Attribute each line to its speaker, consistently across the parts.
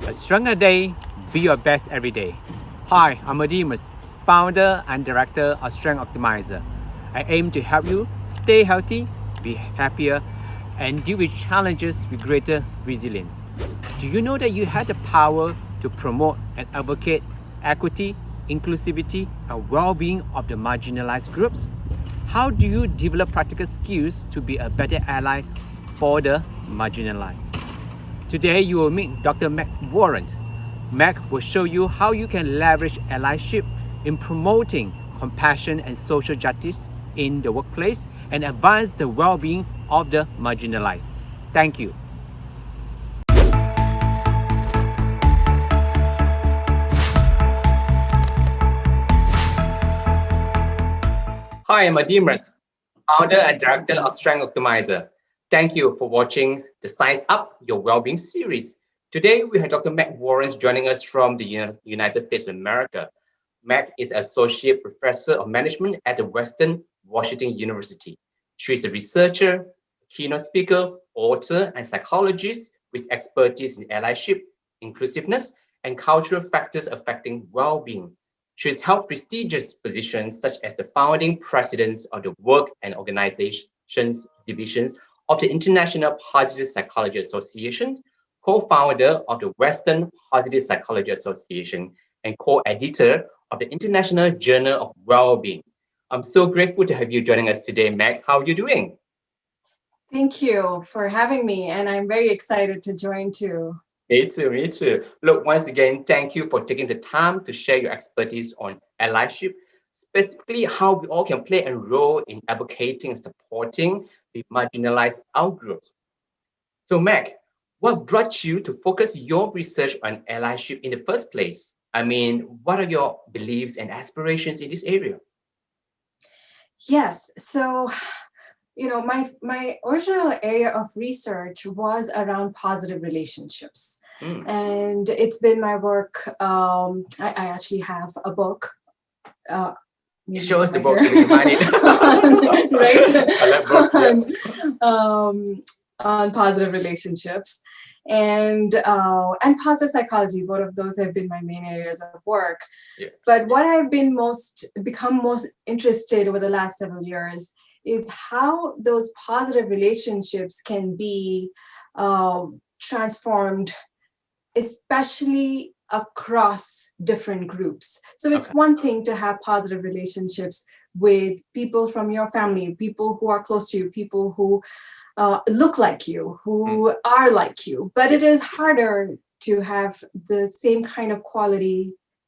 Speaker 1: A stronger day, be your best every day. Hi, I'm Marginalised, founder and director of Strength Optimizer. I aim to help you stay healthy, be happier, and deal with challenges with greater resilience. Do you know that you have the power to promote and advocate equity, inclusivity, and well-being of the marginalized groups? How do you develop practical skills to be a better ally for the marginalized? Today, you will meet Dr. Meg Warren. Meg will show you how you can leverage allyship in promoting compassion and social justice in the workplace and advance the well-being of the marginalized. Thank you. Hi, I'm Marginalised, founder and director of Strength Optimizer. Thank you for watching the Science Up Your Wellbeing series. Today, we have Dr. Meg Warren joining us from the United States of America. Meg is Associate Professor of Management at the Western Washington University. She is a researcher, keynote speaker, author, and psychologist with expertise in allyship, inclusiveness, and cultural factors affecting well-being. She has held prestigious positions such as the founding president of the Work and Organizations Divisions of the International Positive Psychology Association, co-founder of the Western Positive Psychology Association, and co-editor of the International Journal of Wellbeing. I'm so grateful to have you joining us today, Meg. How are you doing?
Speaker 2: Thank you for having me, and I'm very excited to join too.
Speaker 1: Me too. Look, once again, thank you for taking the time to share your expertise on allyship, specifically how we all can play a role in advocating and supporting the marginalized outgroups. So, Meg, what brought you to focus your research on allyship in the first place? I mean, what are your beliefs and aspirations in this area?
Speaker 2: Yes, so my original area of research was around positive relationships, and it's been my work. I actually have a book.
Speaker 1: Show us the book so we can find it.
Speaker 2: Right?
Speaker 1: I love books.
Speaker 2: On positive relationships and positive psychology. Both of those have been my main areas of work.
Speaker 1: Yeah.
Speaker 2: But what I've been become most interested over the last several years is how those positive relationships can be transformed, especially across different groups. So it's one thing to have positive relationships with people from your family, people who are close to you, people who look like you, who are like you. But it is harder to have the same kind of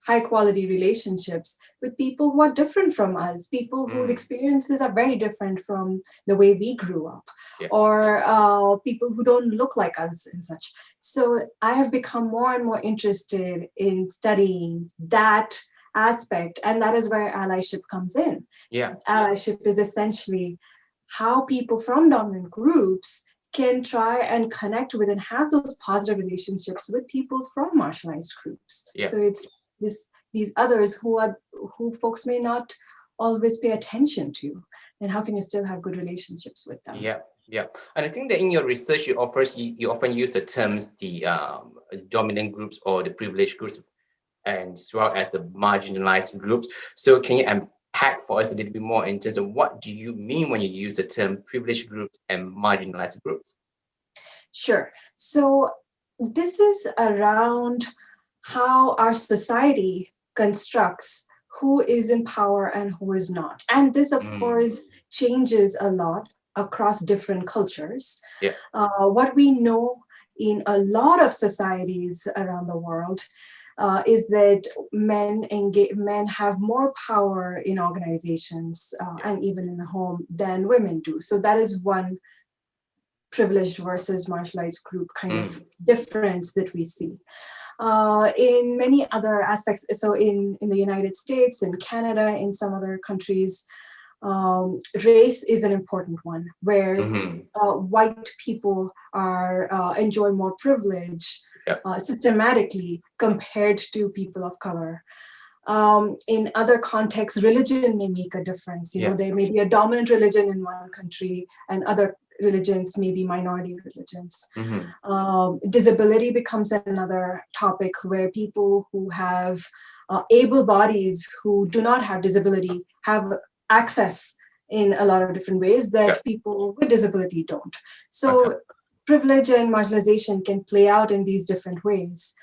Speaker 2: high quality relationships with people who are different from us, people whose experiences are very different from the way we grew up, or people who don't look like us and such. So I have become more and more interested in studying that aspect, and that is where allyship comes in. Allyship is essentially how people from dominant groups can try and connect with and have those positive relationships with people from marginalized groups. So it's these others who folks may not always pay attention to, and how can you still have good relationships with them?
Speaker 1: Yeah. And I think that in your research, you often use the terms the dominant groups or the privileged groups, and as well as the marginalized groups. So can you unpack for us a little bit more in terms of what do you mean when you use the term privileged groups and marginalized groups?
Speaker 2: Sure. So this is around how our society constructs who is in power and who is not. And this, of course, changes a lot across different cultures. What we know in a lot of societies around the world is that men have more power in organizations and even in the home than women do. So that is one privileged versus marginalized group kind of difference that we see. In many other aspects, so in the United States, in Canada, in some other countries, race is an important one, where white people enjoy more privilege systematically compared to people of color. In other contexts, religion may make a difference. There may be a dominant religion in one country and other religions, maybe minority religions.
Speaker 1: Mm-hmm.
Speaker 2: Disability becomes another topic where people who have able bodies who do not have disability have access in a lot of different ways that people with disability don't. So privilege and marginalization can play out in these different ways.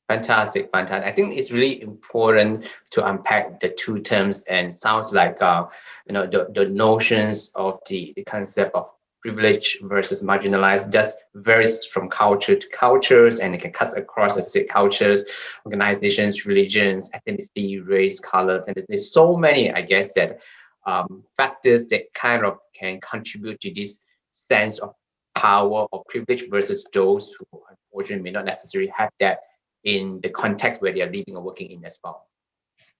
Speaker 1: Fantastic. I think it's really important to unpack the two terms, and sounds like the notions of the concept of privilege versus marginalized just varies from culture to cultures, and it can cut across the cultures, organizations, religions, ethnicity, race, colors, and there's so many, I guess, that factors that kind of can contribute to this sense of power or privilege versus those who unfortunately may not necessarily have that in the context where they are living or working in as well.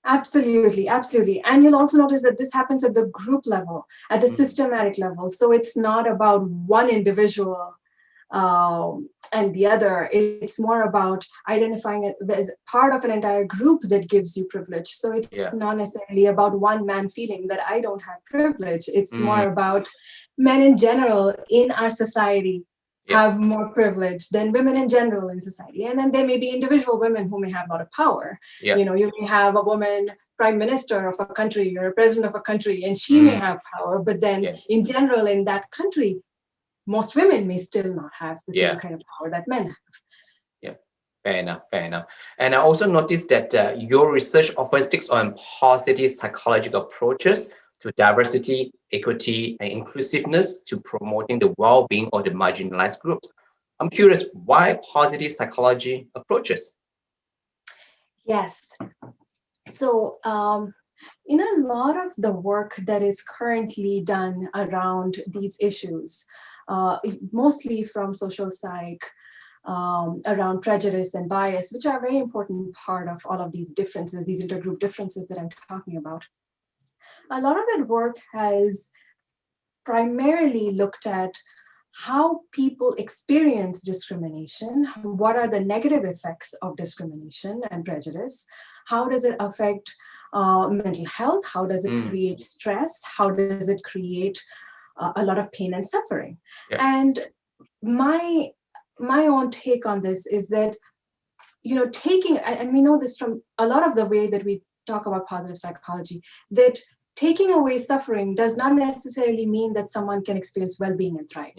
Speaker 2: Absolutely. And you'll also notice that this happens at the group level, at the systematic level. So it's not about one individual and the other. It's more about identifying it as part of an entire group that gives you privilege. So it's not necessarily about one man feeling that I don't have privilege. It's more about men in general in our society have more privilege than women in general in society. And then there may be individual women who may have a lot of power. You know, you may have a woman prime minister of a country or a president of a country, and she may have power, but then in general in that country, most women may still not have the same kind of power that men have.
Speaker 1: Fair enough. And I also noticed that your research often sticks on positive psychological approaches to diversity, equity, and inclusiveness to promoting the well-being of the marginalized groups. I'm curious, why positive psychology approaches?
Speaker 2: Yes. So in a lot of the work that is currently done around these issues, mostly from social psych, around prejudice and bias, which are a very important part of all of these differences, these intergroup differences that I'm talking about. A lot of that work has primarily looked at how people experience discrimination, what are the negative effects of discrimination and prejudice, how does it affect mental health, how does it create stress, how does it create a lot of pain and suffering. And my own take on this is that, you know, and we know this from a lot of the way that we talk about positive psychology, that taking away suffering does not necessarily mean that someone can experience well-being and thrive.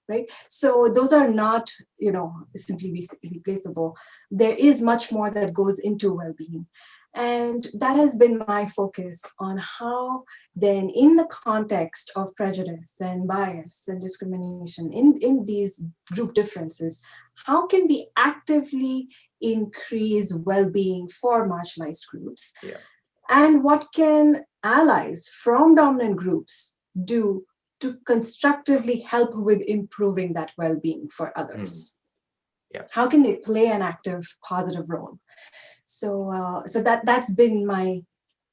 Speaker 2: Right? So those are not, you know, simply replaceable. There is much more that goes into well-being. And that has been my focus on how then in the context of prejudice and bias and discrimination in these group differences, how can we actively increase well-being for marginalized groups? And what can allies from dominant groups do to constructively help with improving that well-being for others? How can they play an active, positive role? So that's been my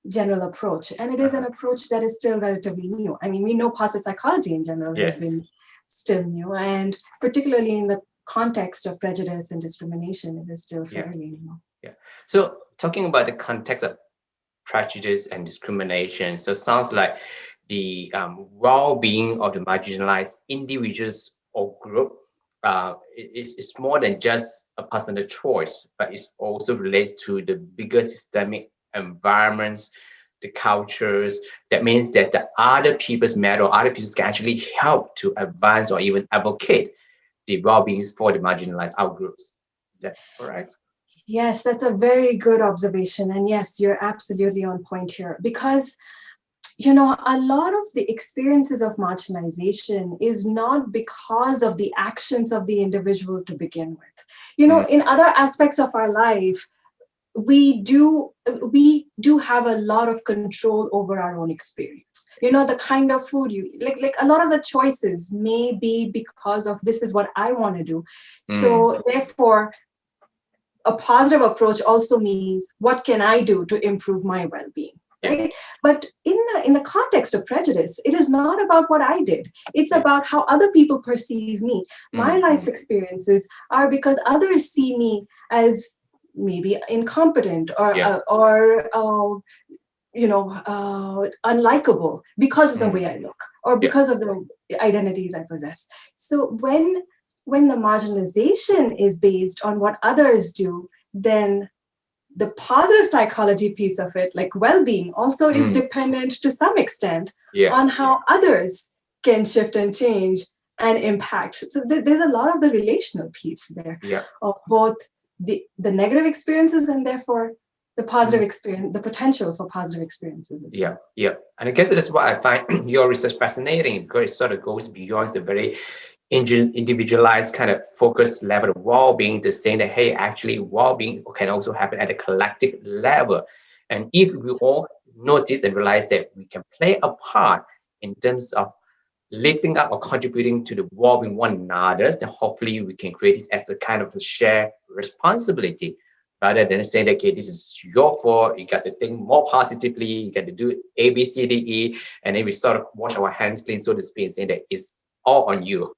Speaker 2: general approach. And it is an approach that is still relatively new. I mean, we know positive psychology in general has been still new, and particularly in the context of prejudice and discrimination, it is still fairly new.
Speaker 1: So talking about the context of prejudice and discrimination, so it sounds like the well-being of the marginalized individuals or group is more than just a personal choice, but it also relates to the bigger systemic environments, the cultures. That means that the other people's matter, or other people can actually help to advance or even advocate the well-being for the marginalized outgroups. Is that correct?
Speaker 2: Yes, that's a very good observation. And yes, you're absolutely on point here, because you know, a lot of the experiences of marginalization is not because of the actions of the individual to begin with. You know, in other aspects of our life, we do have a lot of control over our own experience. You know, the kind of food you like a lot of the choices may be because of this is what I want to do. So therefore, a positive approach also means what can I do to improve my well-being? Right? But in the context of prejudice, it is not about what I did. It's about how other people perceive me. My life's experiences are because others see me as maybe incompetent or unlikable because of the way
Speaker 1: Mm.
Speaker 2: I look or
Speaker 1: Yeah.
Speaker 2: because of the identities I possess. So when the marginalization is based on what others do, then the positive psychology piece of it, like well-being, also is
Speaker 1: Mm.
Speaker 2: dependent to some extent
Speaker 1: Yeah.
Speaker 2: on how others can shift and change and impact. So there's a lot of the relational piece there
Speaker 1: Yeah.
Speaker 2: of both the negative experiences and therefore the positive
Speaker 1: Mm.
Speaker 2: experience, the potential for positive experiences as
Speaker 1: Yeah.
Speaker 2: well.
Speaker 1: Yeah. And I guess that's why I find your research fascinating, because it sort of goes beyond the very individualized kind of focus level of well-being to saying that, hey, actually well-being can also happen at a collective level. And if we all notice and realize that we can play a part in terms of lifting up or contributing to the well-being one another, then hopefully we can create this as a kind of a shared responsibility, rather than saying that, okay, this is your fault, you got to think more positively, you got to do A, B, C, D, E, and then we sort of wash our hands clean, so to speak, and saying that it's all on you.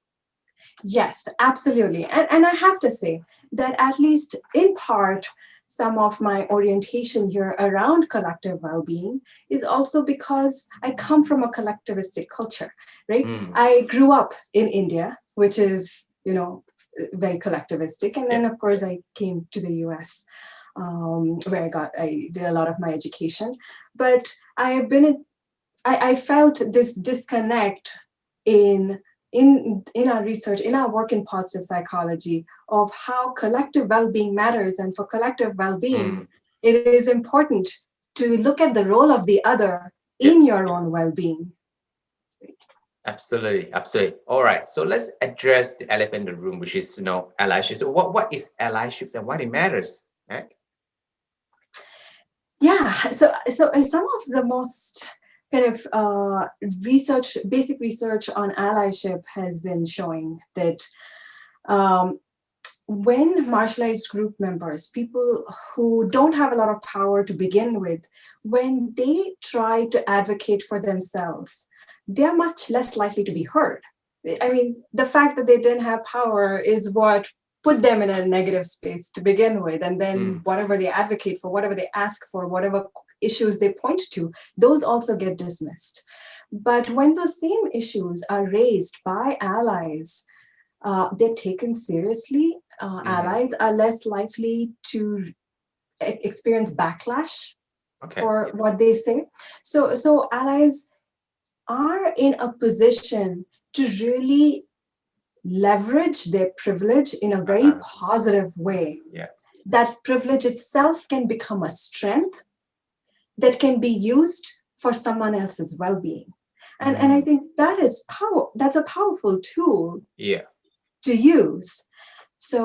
Speaker 2: Yes, absolutely. And I have to say that at least in part, some of my orientation here around collective well-being is also because I come from a collectivistic culture, right?
Speaker 1: Mm.
Speaker 2: I grew up in India, which is, very collectivistic. And
Speaker 1: Yeah.
Speaker 2: then, of course, I came to the US, where I did a lot of my education. But I felt this disconnect in in our research, in our work in positive psychology, of how collective well-being matters. And for collective well-being,
Speaker 1: Mm.
Speaker 2: it is important to look at the role of the other
Speaker 1: Yeah.
Speaker 2: in your own well-being.
Speaker 1: Absolutely, absolutely. All right, so let's address the elephant in the room, which is allyship. So what is allyships and why it matters, right?
Speaker 2: Yeah, so some of the most kind of basic research on allyship has been showing that um, when marginalized group members, people who don't have a lot of power to begin with, when they try to advocate for themselves, they're much less likely to be heard. I mean, the fact that they didn't have power is what put them in a negative space to begin with. And then
Speaker 1: Mm.
Speaker 2: whatever they advocate for, whatever they ask for, whatever issues they point to, those also get dismissed. But when those same issues are raised by allies, they're taken seriously.
Speaker 1: Mm-hmm.
Speaker 2: Allies are less likely to experience backlash
Speaker 1: Okay.
Speaker 2: for what they say. So allies are in a position to really leverage their privilege in a very
Speaker 1: Uh-huh.
Speaker 2: positive way.
Speaker 1: Yeah.
Speaker 2: That privilege itself can become a strength that can be used for someone else's well-being. And I
Speaker 1: Mm.
Speaker 2: think that's a powerful tool
Speaker 1: Yeah.
Speaker 2: to use. So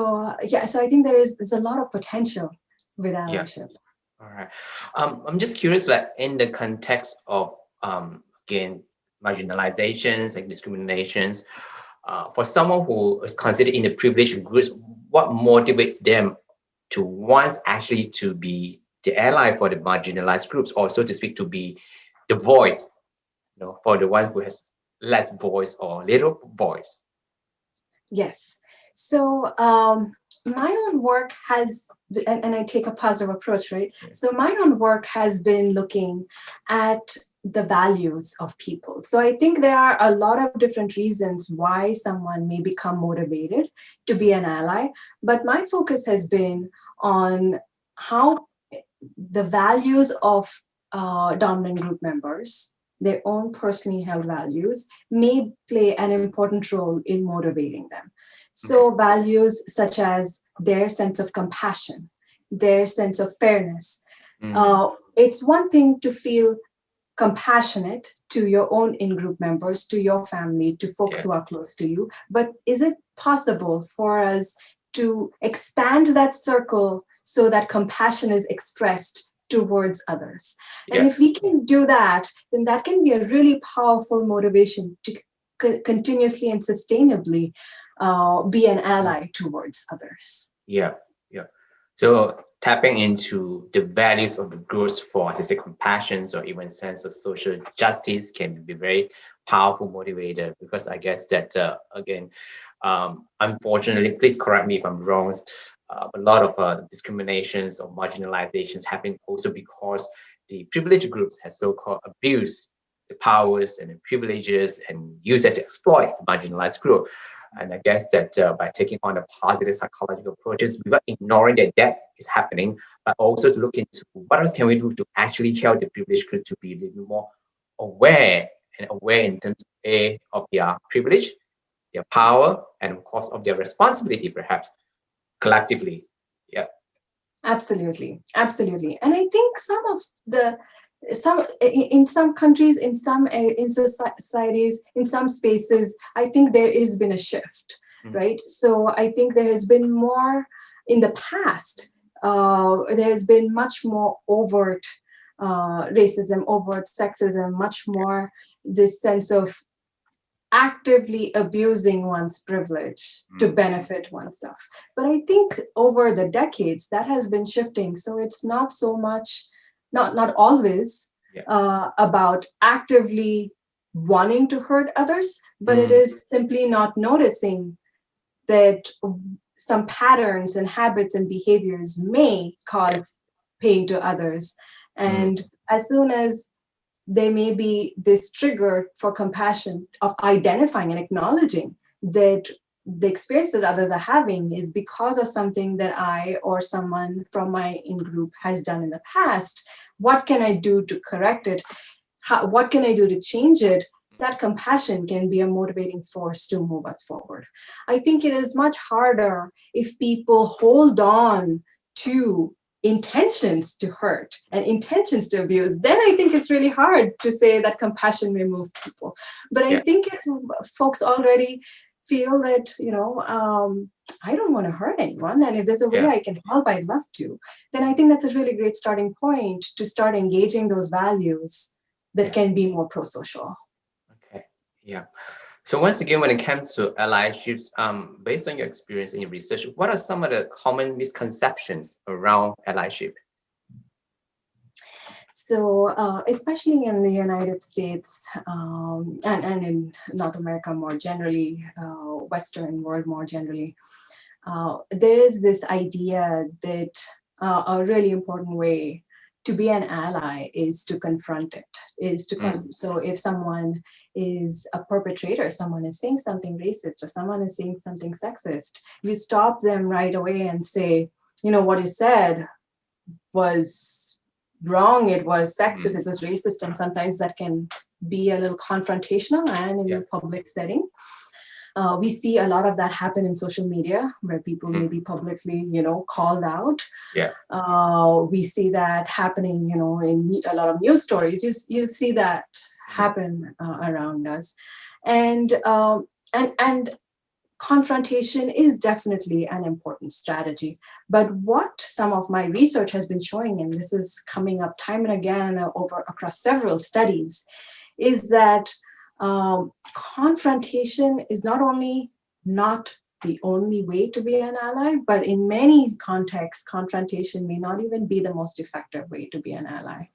Speaker 2: I think there's a lot of potential with
Speaker 1: Yeah.
Speaker 2: allyship.
Speaker 1: All right. I'm just curious, like in the context of again marginalizations and discriminations, for someone who is considered in the privileged groups, what motivates them to want actually to be the ally for the marginalized groups, or so to speak, to be the voice, for the one who has less voice or little voice.
Speaker 2: Yes. So my own work has, and I take a positive approach, right? So my own work has been looking at the values of people. So I think there are a lot of different reasons why someone may become motivated to be an ally, but my focus has been on how the values of dominant group members, their own personally held values, may play an important role in motivating them.
Speaker 1: Okay.
Speaker 2: So, values such as their sense of compassion, their sense of fairness.
Speaker 1: Mm.
Speaker 2: It's one thing to feel compassionate to your own in-group members, to your family, to folks
Speaker 1: Yeah.
Speaker 2: who are close to you, but is it possible for us to expand that circle so that compassion is expressed towards others? And
Speaker 1: Yeah.
Speaker 2: if we can do that, then that can be a really powerful motivation to continuously and sustainably be an ally towards others.
Speaker 1: Yeah. Yeah. So tapping into the values of the groups for artistic compassion or even sense of social justice can be very powerful motivator, because I guess that again, unfortunately, please correct me if I'm wrong, a lot of discriminations or marginalizations happen also because the privileged groups has so-called abused the powers and the privileges and use it to exploit the marginalized group. And I guess that by taking on a positive psychological approaches, without ignoring that is happening, but also to look into what else can we do to actually help the privileged group to be a little more aware in terms of their privilege, their power, and of course of their responsibility, perhaps collectively. Yeah.
Speaker 2: Absolutely. And I think in some countries, in societies, in some spaces, I think there has been a shift, right? So I think there has been more in the past. There has been much more overt racism, overt sexism, much more this sense of actively abusing one's privilege to benefit oneself. But I think over the decades that has been shifting. So it's not so much, not always about actively wanting to hurt others, but it is simply not noticing that some patterns and habits and behaviors may cause pain to others. And as soon as there may be this trigger for compassion of identifying and acknowledging that the experience that others are having is because of something that I or someone from my in-group has done in the past. What can I do to correct it? What can I do to change it? That compassion can be a motivating force to move us forward. I think it is much harder if people hold on to intentions to hurt and intentions to abuse. Then I think it's really hard to say that compassion may move people. But I think if folks already feel that, I don't want to hurt anyone, and if there's a way I can help, I'd love to, then I think that's a really great starting point to start engaging those values that can be more pro-social.
Speaker 1: Okay. Yeah. So once again, when it comes to allyship, based on your experience and your research, what are some of the common misconceptions around allyship?
Speaker 2: So especially in the United States and in North America more generally, Western world more generally, there is this idea that a really important way to be an ally is to confront it, so if someone is a perpetrator, someone is saying something racist or someone is saying something sexist, you stop them right away and say, what you said was wrong, it was sexist, it was racist, and sometimes that can be a little confrontational and in a public setting. We see a lot of that happen in social media where people may be publicly, called out. We see that happening, in a lot of news stories. You see that happen around us. And confrontation is definitely an important strategy. But what some of my research has been showing, and this is coming up time and again across several studies, is that confrontation is not only not the only way to be an ally, but in many contexts, confrontation may not even be the most effective way to be an ally.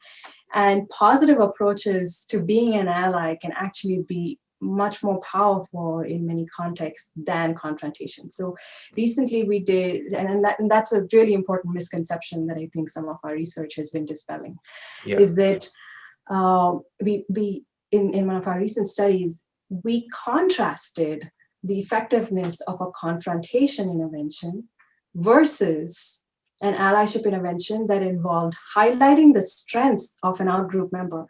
Speaker 2: And positive approaches to being an ally can actually be much more powerful in many contexts than confrontation. So recently we did, and that's a really important misconception that I think some of our research has been dispelling, is that we in one of our recent studies, we contrasted the effectiveness of a confrontation intervention versus an allyship intervention that involved highlighting the strengths of an out-group member.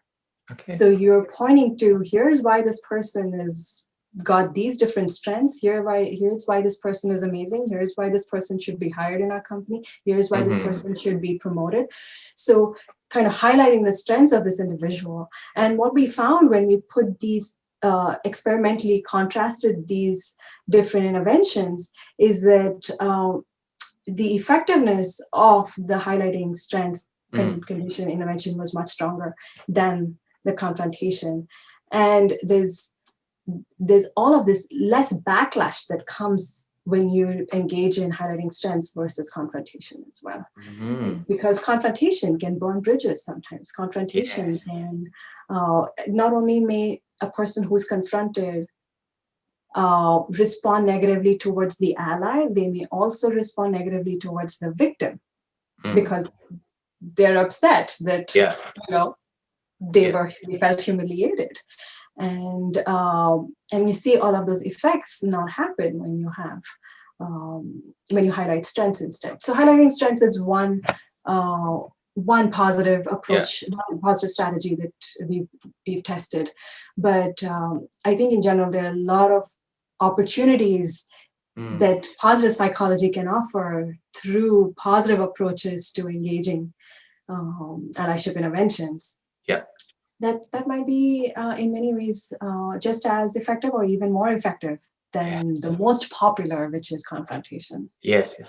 Speaker 2: Okay. So you're pointing to, here's why this person has got these different strengths, here's why this person is amazing, here's why this person should be hired in our company, here's why this person should be promoted. So kind of highlighting the strengths of this individual. And what we found when we put these experimentally contrasted these different interventions is that the effectiveness of the highlighting strengths condition intervention was much stronger than the confrontation. And there's all of this less backlash that comes when you engage in highlighting strengths versus confrontation as well. Because confrontation can burn bridges sometimes. Confrontation can, not only may a person who's confronted respond negatively towards the ally, they may also respond negatively towards the victim. Because they're upset that,
Speaker 1: Yeah.
Speaker 2: they felt humiliated. And you see all of those effects not happen when you have when you highlight strengths instead. So highlighting strengths is one positive approach, one positive strategy that we've tested. But I think in general there are a lot of opportunities that positive psychology can offer through positive approaches to engaging allyship interventions.
Speaker 1: Yeah.
Speaker 2: That might be in many ways just as effective or even more effective than the most popular, which is confrontation.
Speaker 1: Yes.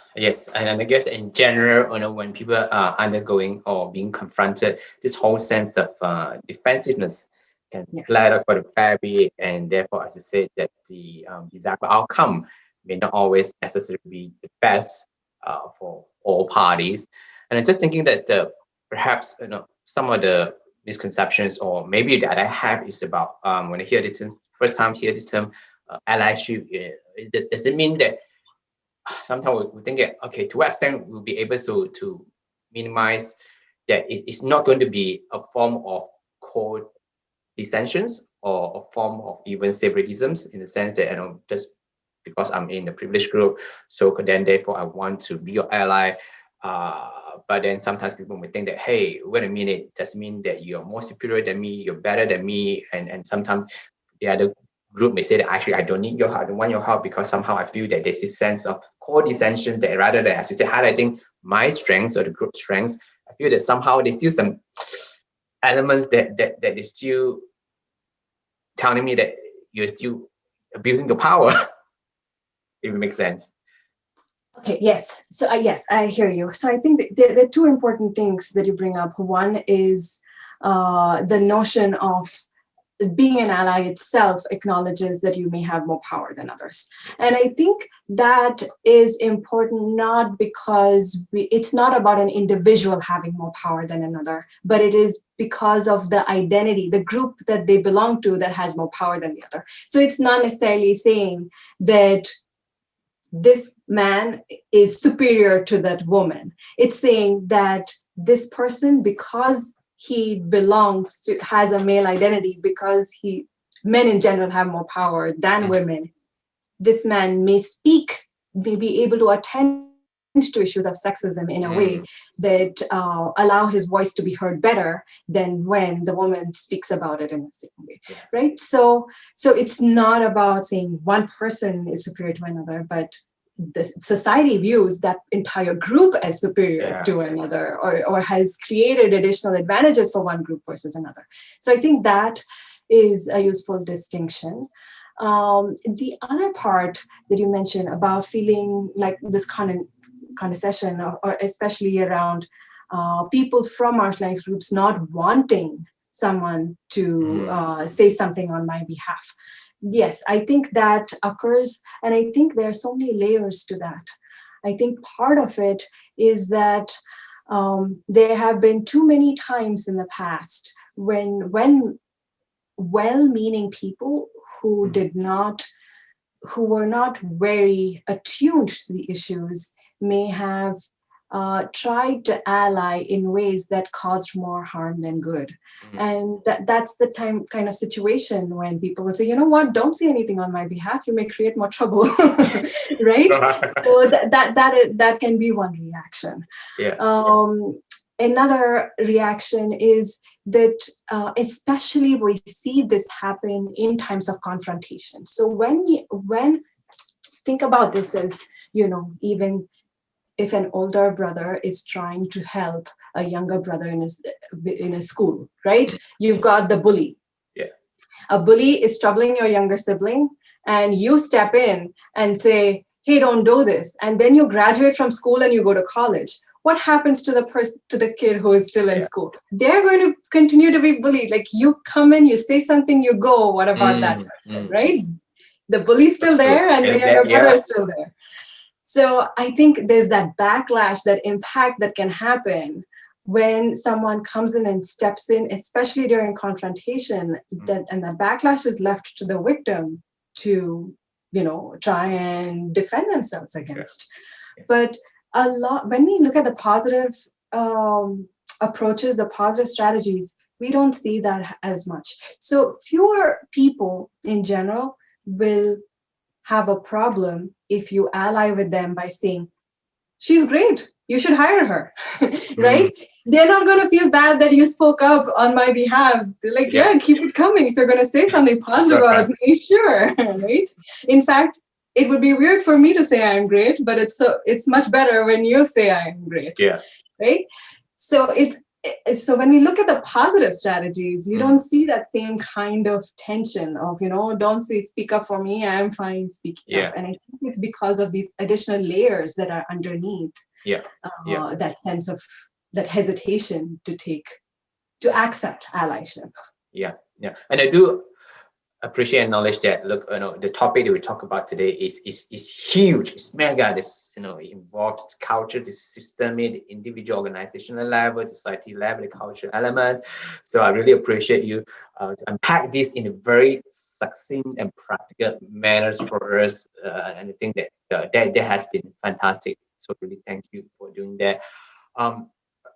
Speaker 1: And I guess in general, when people are undergoing or being confronted, this whole sense of defensiveness can play out quite a fair bit, and therefore, as I said, that the desirable outcome may not always necessarily be the best for all parties. And I'm just thinking that perhaps some of the misconceptions, or maybe that I have, is about when I hear the term, first time hear this term, allyship. Does it mean that sometimes we think that, okay, to what extent we'll be able to minimize that it's not going to be a form of co-dissensions or a form of even separatisms, in the sense that just because I'm in a privileged group, so then therefore I want to be your ally. But then sometimes people may think that, hey, wait a minute, does it mean that you're more superior than me, you're better than me? And sometimes the other group may say that actually I don't need your help, I don't want your help, because somehow I feel that there's this sense of co-dissensions that rather than, as you say, highlighting my strengths or the group's strengths, I feel that somehow there's still some elements that is still telling me that you're still abusing your power, if it makes sense.
Speaker 2: Okay, yes. So yes, I hear you. So I think there are two important things that you bring up. One is the notion of being an ally itself acknowledges that you may have more power than others. And I think that is important, not because it's not about an individual having more power than another, but it is because of the identity, the group that they belong to, that has more power than the other. So it's not necessarily saying that this man is superior to that woman. It's saying that this person, because he has a male identity, because men in general have more power than women, this man may be able to attend to issues of sexism in a way that allow his voice to be heard better than when the woman speaks about it in the same way, right? So it's not about saying one person is superior to another, but the society views that entire group as superior to another, or has created additional advantages for one group versus another. So I think that is a useful distinction. The other part that you mentioned about feeling like this condescension, or especially around people from marginalized groups not wanting someone to say something on my behalf. Yes, I think that occurs, and I think there are so many layers to that. I think part of it is that there have been too many times in the past when well-meaning people who were not very attuned to the issues may have tried to ally in ways that caused more harm than good. And that's the kind of situation when people would say, you know what, don't say anything on my behalf, you may create more trouble. Right? So that can be one reaction. Another reaction is that especially we see this happen in times of confrontation. So when think about this as, even if an older brother is trying to help a younger brother in a school, right? You've got the bully. A bully is troubling your younger sibling, and you step in and say, hey, don't do this. And then you graduate from school and you go to college. What happens to the kid who is still in school? They're going to continue to be bullied. Like, you come in, you say something, you go. What about that person, right? The bully's still there, and the younger brother is still there. So I think there's that backlash, that impact that can happen when someone comes in and steps in, especially during confrontation, and the backlash is left to the victim to, try and defend themselves against. But a lot, when we look at the positive approaches, the positive strategies, we don't see that as much. So fewer people in general will have a problem if you ally with them by saying, she's great, you should hire her, right? They're not going to feel bad that you spoke up on my behalf. They're like, yeah, keep it coming. If you're going to say something positive about me, sure, right? In fact, it would be weird for me to say I'm great, but it's much better when you say I'm great, right? So so when we look at the positive strategies, you don't see that same kind of tension of, don't say speak up for me, I'm fine speaking up. And I think it's because of these additional layers that are underneath that sense of that hesitation to accept allyship.
Speaker 1: And I do appreciate and acknowledge that, look, the topic that we talk about today is huge, it's mega. This it involves culture, the systemic, the individual, organizational level, society level, the cultural elements. So I really appreciate you to unpack this in a very succinct and practical manners for us, and I think that that has been fantastic. So really thank you for doing that.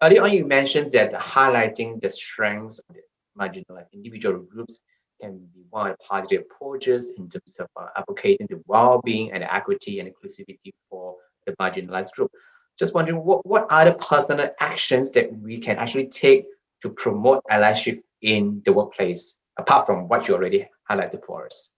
Speaker 1: Earlier on you mentioned that highlighting the strengths of the marginalized individual groups can be one of the positive approaches in terms of advocating the well-being and equity and inclusivity for the marginalized group. Just wondering what are the personal actions that we can actually take to promote allyship in the workplace, apart from what you already highlighted for us?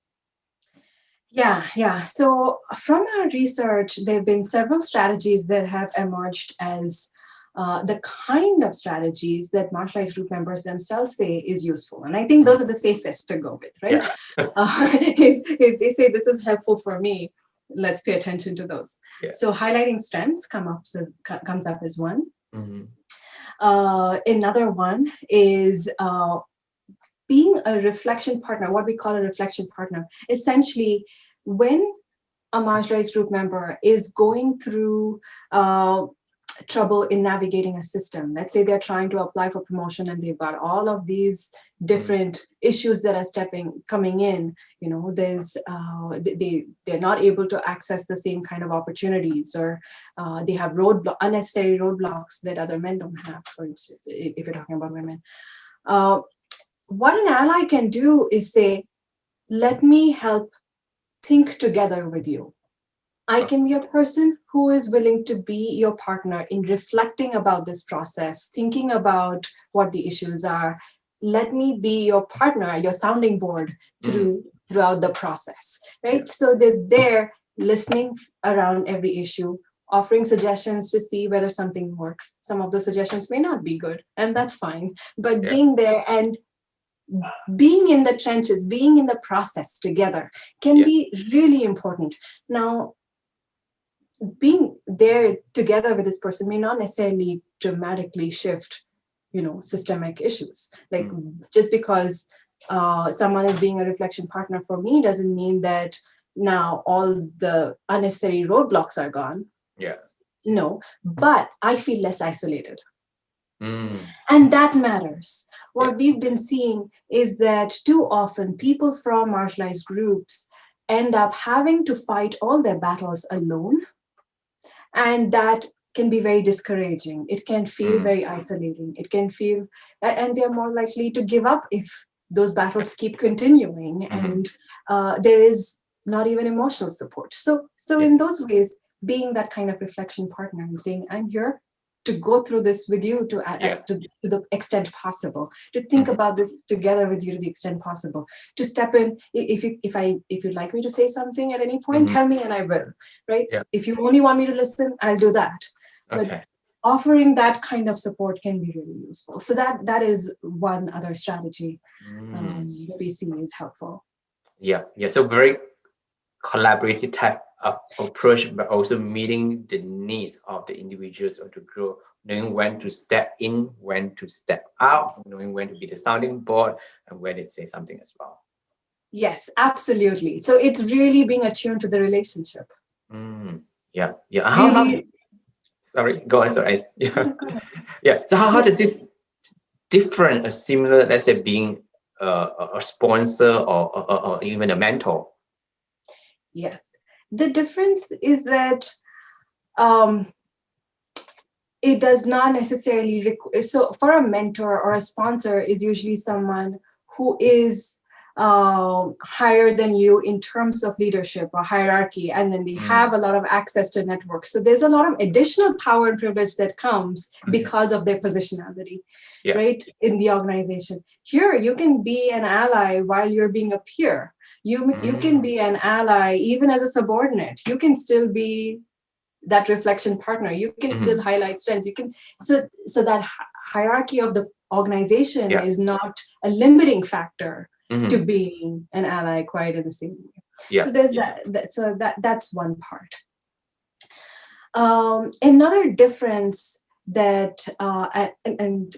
Speaker 2: Yeah. So from our research, there have been several strategies that have emerged as the kind of strategies that marginalized group members themselves say is useful. And I think those are the safest to go with, right? If they say this is helpful for me, let's pay attention to those. So highlighting strengths comes up as one. Another one is being a reflection partner, what we call a reflection partner. Essentially, when a marginalized group member is going through trouble in navigating a system, let's say they're trying to apply for promotion and they've got all of these different issues that are coming in, there's they're not able to access the same kind of opportunities, or they have unnecessary roadblocks that other men don't have, for instance, if you're talking about women. What an ally can do is say, let me help think together with you. I can be a person who is willing to be your partner in reflecting about this process, thinking about what the issues are. Let me be your partner, your sounding board throughout the process, right? So they're there listening around every issue, offering suggestions to see whether something works. Some of the suggestions may not be good, and that's fine. But being there and being in the trenches, being in the process together can be really important. Now, being there together with this person may not necessarily dramatically shift, systemic issues. Like just because someone is being a reflection partner for me doesn't mean that now all the unnecessary roadblocks are gone. No, but I feel less isolated. And that matters. What we've been seeing is that too often people from marginalized groups end up having to fight all their battles alone. And that can be very discouraging. It can feel very isolating. It can feel, and they're more likely to give up if those battles keep continuing. And there is not even emotional support. So in those ways, being that kind of reflection partner and saying, I'm here to go through this with you to the extent possible, to think about this together with you to the extent possible, to step in. If you'd like me to say something at any point, tell me and I will, right? If you only want me to listen, I'll do that. But offering that kind of support can be really useful. So that is one other strategy that we see is helpful.
Speaker 1: So very collaborative type of approach, but also meeting the needs of the individuals or the group, knowing when to step in, when to step out, knowing when to be the sounding board, and when to say something as well.
Speaker 2: Yes, absolutely. So it's really being attuned to the relationship.
Speaker 1: Sorry, go on. Sorry. So how does this different or similar, let's say, being a sponsor or even a mentor?
Speaker 2: Yes. The difference is that it does not necessarily so for a mentor or a sponsor is usually someone who is higher than you in terms of leadership or hierarchy, and then they have a lot of access to networks. So there's a lot of additional power and privilege that comes because of their positionality, right, in the organization. Here, you can be an ally while you're being a peer. You can be an ally even as a subordinate. You can still be that reflection partner. You can still highlight strengths. You can so that hierarchy of the organization is not a limiting factor to being an ally quite in the same way. So there's that's one part. Another difference that and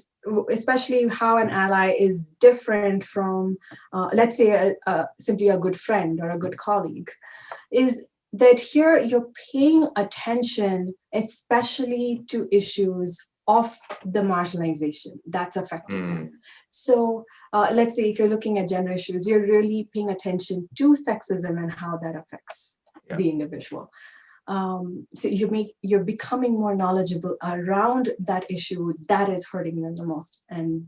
Speaker 2: especially how an ally is different from let's say simply a good friend or a good colleague is that here you're paying attention especially to issues of the marginalization that's affecting them. So let's say if you're looking at gender issues, you're really paying attention to sexism and how that affects the individual. So you're becoming more knowledgeable around that issue that is hurting them the most, and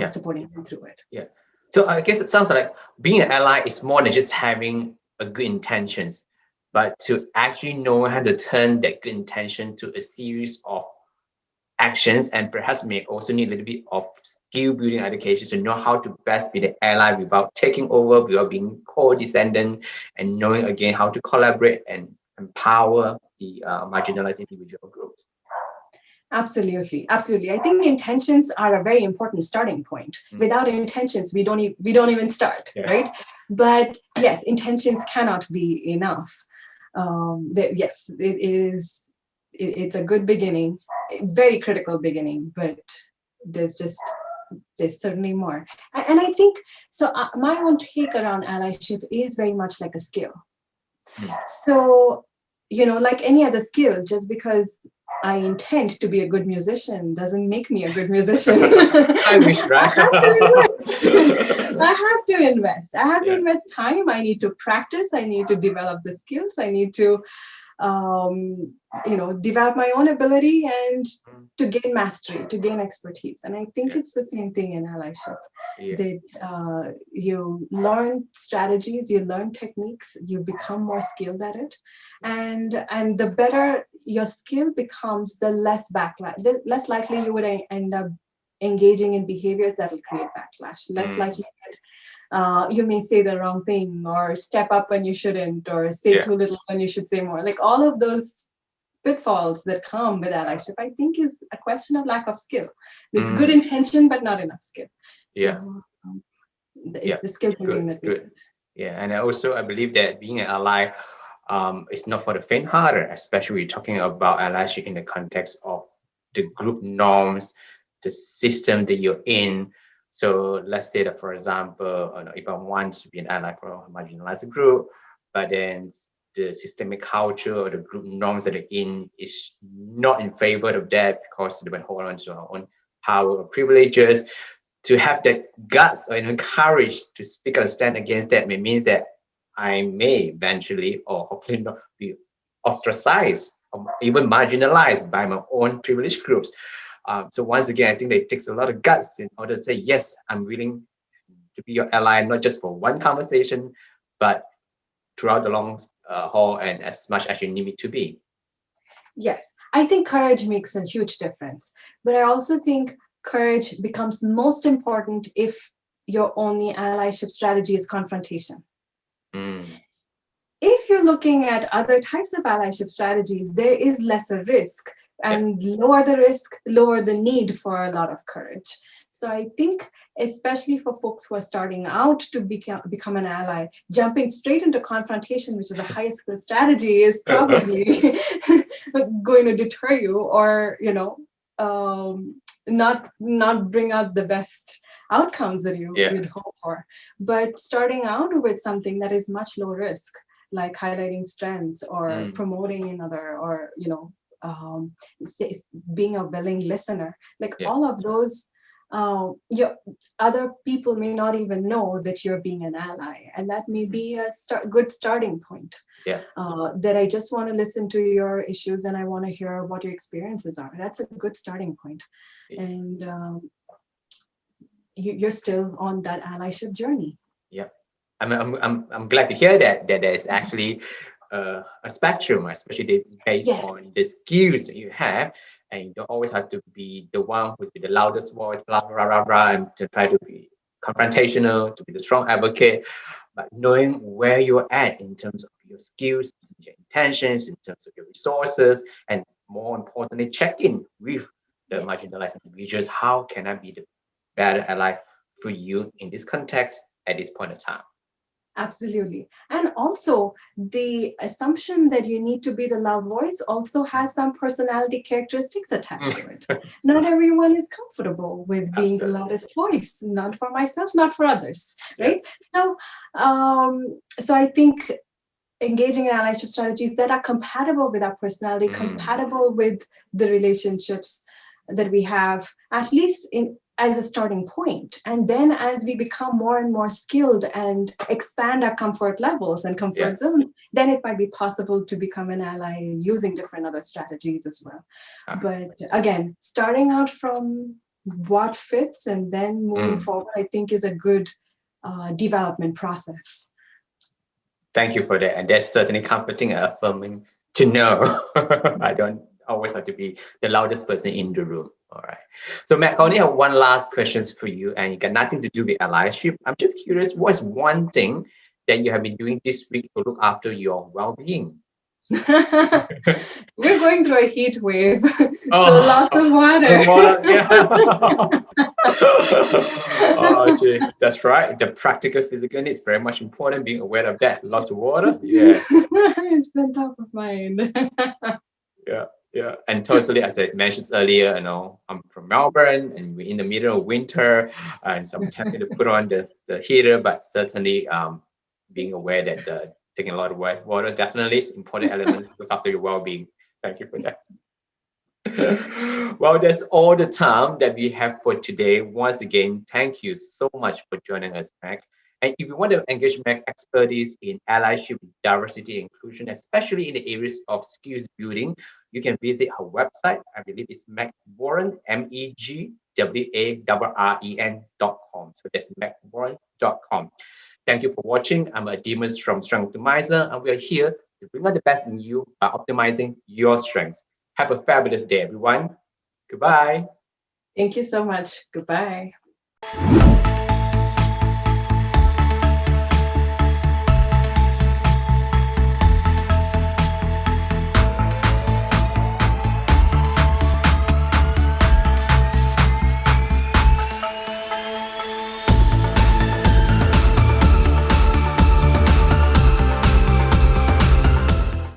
Speaker 2: supporting them through it.
Speaker 1: Yeah. So I guess it sounds like being an ally is more than just having a good intentions, but to actually know how to turn that good intention to a series of actions, and perhaps may also need a little bit of skill building education to know how to best be the ally without taking over, without being co-descendant, and knowing again how to collaborate and empower the marginalized individual groups.
Speaker 2: Absolutely. I think intentions are a very important starting point. Without intentions, we don't even start, right? But yes, intentions cannot be enough. Yes, it is. It's a good beginning, very critical beginning, but there's certainly more. And I think so. My own take around allyship is very much like a skill. So, like any other skill, just because I intend to be a good musician doesn't make me a good musician.
Speaker 1: I wish, right?
Speaker 2: I have to invest. I have to invest time. I need to practice. I need to develop the skills. I need to develop my own ability and to gain mastery, to gain expertise. And I think it's the same thing in allyship, that you learn strategies, you learn techniques, you become more skilled at it. And the better your skill becomes, the less backlash, the less likely you would end up engaging in behaviors that will create backlash, less likely that you may say the wrong thing or step up when you shouldn't, or say too little when you should say more. Like all of those pitfalls that come with allyship, I think is a question of lack of skill. It's good intention, but not enough skill. So it's the skill building that we do.
Speaker 1: Yeah, and I believe that being an ally is not for the faint-hearted, especially talking about allyship in the context of the group norms, the system that you're in. So let's say that, for example, if I want to be an ally for a marginalized group, but then the systemic culture or the group norms that they're in is not in favor of that because they hold on to our own power or privileges, to have that guts or courage to speak and stand against that means that I may eventually or hopefully not be ostracized or even marginalized by my own privileged groups. So once again, I think that it takes a lot of guts in order to say, yes, I'm willing to be your ally, not just for one conversation, but throughout the long haul and as much as you need me to be.
Speaker 2: Yes, I think courage makes a huge difference. But I also think courage becomes most important if your only allyship strategy is confrontation. If you're looking at other types of allyship strategies, there is lesser risk, and lower the risk, lower the need for a lot of courage. So I think, especially for folks who are starting out to become an ally, jumping straight into confrontation, which is the highest skill strategy, is probably going to deter you, or not bring out the best outcomes that you'd hope for. But starting out with something that is much low risk, like highlighting strengths or promoting another, or being a willing listener, like all of those your other people may not even know that you're being an ally, and that may be a good starting point.
Speaker 1: Yeah.
Speaker 2: That I just want to listen to your issues and I want to hear what your experiences are. That's a good starting point.
Speaker 1: Yeah.
Speaker 2: And you're still on that allyship journey.
Speaker 1: Yeah. I'm glad to hear that there's actually a spectrum, especially based
Speaker 2: Yes.
Speaker 1: on the skills that you have, and you don't always have to be the one who's with the loudest voice, blah blah blah blah, and to try to be confrontational, to be the strong advocate, but knowing where you're at in terms of your skills, your intentions, in terms of your resources, and more importantly, check in with the
Speaker 2: Yes.
Speaker 1: marginalized individuals. How can I be the better ally for you in this context at this point of time?
Speaker 2: Absolutely. And also, the assumption that you need to be the loud voice also has some personality characteristics attached to it. Not everyone is comfortable with being the loudest voice, not for myself, not for others, right? So, so I think engaging in allyship strategies that are compatible with our personality, compatible with the relationships that we have, at least as a starting point. And then as we become more and more skilled and expand our comfort levels and comfort zones, then it might be possible to become an ally using different other strategies as well. But again, starting out from what fits and then moving forward, I think is a good development process.
Speaker 1: Thank you for that. And that's certainly comforting and affirming to know I don't always have to be the loudest person in the room. All right. So Meg, I only have one last question for you, and it got nothing to do with allyship. I'm just curious, what's one thing that you have been doing this week to look after your well-being?
Speaker 2: We're going through a heat wave. So lots of water.
Speaker 1: Yeah. Oh, gee, that's right. The practical physical needs very much important. Being aware of that. Lots of water. Yeah.
Speaker 2: It's been top of mind.
Speaker 1: Yeah. And totally, as I mentioned earlier, I'm from Melbourne and we're in the middle of winter, and so I'm tempted to put on the heater, but certainly being aware that taking a lot of water definitely is important elements to look after your well-being. Thank you for that. Well, that's all the time that we have for today. Once again, thank you so much for joining us, Meg. And if you want to engage Meg's expertise in allyship, diversity, and inclusion, especially in the areas of skills building, you can visit her website. I believe it's Meg Warren, MEGWARREN.com. So that's megwarren.com. Thank you for watching. I'm Demus from Strength Optimizer, and we are here to bring out the best in you by optimizing your strengths. Have a fabulous day, everyone. Goodbye.
Speaker 2: Thank you so much. Goodbye.